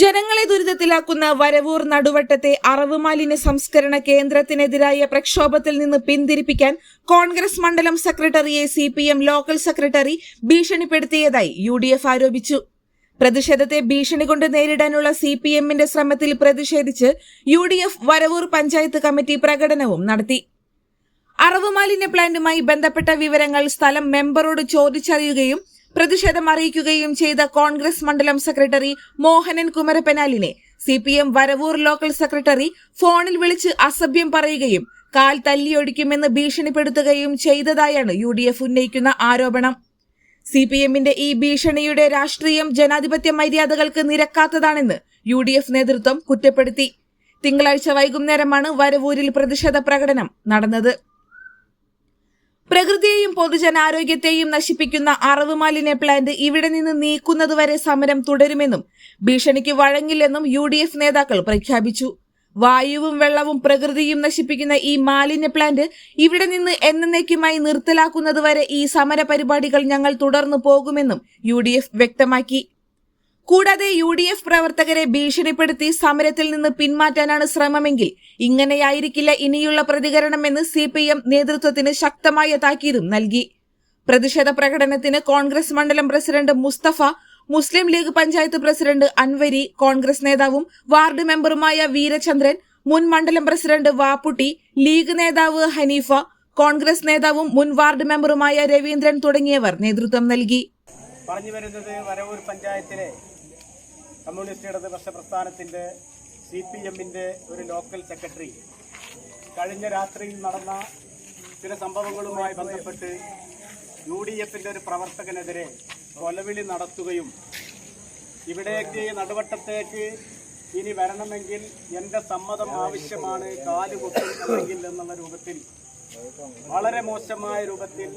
ജനങ്ങളെ ദുരിതത്തിലാക്കുന്ന വരവൂർ നടുവട്ടത്തെ അറവ് മാലിന്യ സംസ്കരണ കേന്ദ്രത്തിനെതിരായ പ്രക്ഷോഭത്തിൽ നിന്ന് പിന്തിരിപ്പിക്കാൻ കോൺഗ്രസ് മണ്ഡലം സെക്രട്ടറിയെ CPM ലോക്കൽ സെക്രട്ടറി ഭീഷണിപ്പെടുത്തിയതായി UDF ആരോപിച്ചു. പ്രതിഷേധത്തെ ഭീഷണി കൊണ്ട് നേരിടാനുള്ള CPMന്റെ ശ്രമത്തിൽ പ്രതിഷേധിച്ച് UDF വരവൂർ പഞ്ചായത്ത് കമ്മിറ്റി പ്രകടനവും നടത്തി. അറവ് മാലിന്യ പ്ലാന്റുമായി ബന്ധപ്പെട്ട വിവരങ്ങൾ സ്ഥലം മെമ്പറോട് ചോദിച്ചറിയുകയും പ്രതിഷേധം അറിയിക്കുകയും ചെയ്ത കോൺഗ്രസ് മണ്ഡലം സെക്രട്ടറി മോഹനൻ കുമരപ്പനാലിനെ CPM വരവൂർ ലോക്കൽ സെക്രട്ടറി ഫോണിൽ വിളിച്ച് അസഭ്യം പറയുകയും കാൽ തല്ലിയൊടിക്കുമെന്ന് ഭീഷണിപ്പെടുത്തുകയും ചെയ്തതായാണ് UDF ഉന്നയിക്കുന്ന ആരോപണം. CPMന്റെ ഈ ഭീഷണിയുടെ രാഷ്ട്രീയം ജനാധിപത്യ മര്യാദകൾക്ക് നിരക്കാത്തതാണെന്ന് UDF നേതൃത്വം കുറ്റപ്പെടുത്തി. തിങ്കളാഴ്ച വൈകുന്നേരമാണ് വരവൂരിൽ പ്രതിഷേധ പ്രകടനം നടന്നത്. പ്രകൃതിയെയും പൊതുജനാരോഗ്യത്തെയും നശിപ്പിക്കുന്ന അറവ് മാലിന്യ പ്ലാന്റ് ഇവിടെ നിന്ന് നീക്കുന്നതുവരെ സമരം തുടരുമെന്നും ഭീഷണിക്ക് വഴങ്ങില്ലെന്നും UDF നേതാക്കൾ പ്രഖ്യാപിച്ചു. വായുവും വെള്ളവും പ്രകൃതിയും നശിപ്പിക്കുന്ന ഈ മാലിന്യ പ്ലാന്റ് ഇവിടെ നിന്ന് എന്നേക്കുമായി നിർത്തലാക്കുന്നതുവരെ ഈ സമര പരിപാടികൾ ഞങ്ങൾ തുടർന്നു പോകുമെന്നും UDF വ്യക്തമാക്കി. കൂടാതെ UDF പ്രവർത്തകരെ ഭീഷണിപ്പെടുത്തി സമരത്തിൽ നിന്ന് പിന്മാറ്റാനാണ് ശ്രമമെങ്കിൽ ഇങ്ങനെയായിരിക്കില്ല ഇനിയുള്ള പ്രതികരണമെന്ന് CPM നേതൃത്വത്തിന് ശക്തമായ താക്കീതും നൽകി. പ്രതിഷേധ പ്രകടനത്തിന് കോൺഗ്രസ് മണ്ഡലം പ്രസിഡന്റ് മുസ്തഫ, മുസ്ലിം ലീഗ് പഞ്ചായത്ത് പ്രസിഡന്റ് അൻവരി, കോൺഗ്രസ് നേതാവും വാർഡ് മെമ്പറുമായ വീരചന്ദ്രൻ, മുൻ മണ്ഡലം പ്രസിഡന്റ് വാപ്പുട്ടി, ലീഗ് നേതാവ് ഹനീഫ, കോൺഗ്രസ് നേതാവും മുൻ വാർഡ് മെമ്പറുമായ രവീന്ദ്രൻ തുടങ്ങിയവർ നേതൃത്വം നൽകി. പറഞ്ഞു വരുന്നത് വരവൂർ പഞ്ചായത്തിലെ കമ്മ്യൂണിസ്റ്റ് ഇടതുപക്ഷ പ്രസ്ഥാനത്തിൻ്റെ CPMന്റെ ഒരു ലോക്കൽ സെക്രട്ടറി കഴിഞ്ഞ രാത്രിയിൽ നടന്ന ചില സംഭവങ്ങളുമായി ബന്ധപ്പെട്ട് UDFന്റെ ഒരു പ്രവർത്തകനെതിരെ കൊലവിളി നടത്തുകയും ഇവിടേക്ക് നടുവട്ടത്തേക്ക് ഇനി വരണമെങ്കിൽ എൻ്റെ സമ്മതം ആവശ്യമാണ്, കാല് കൊട്ടും അല്ലെങ്കിൽ എന്നുള്ള രൂപത്തിൽ വളരെ മോശമായ രൂപത്തിൽ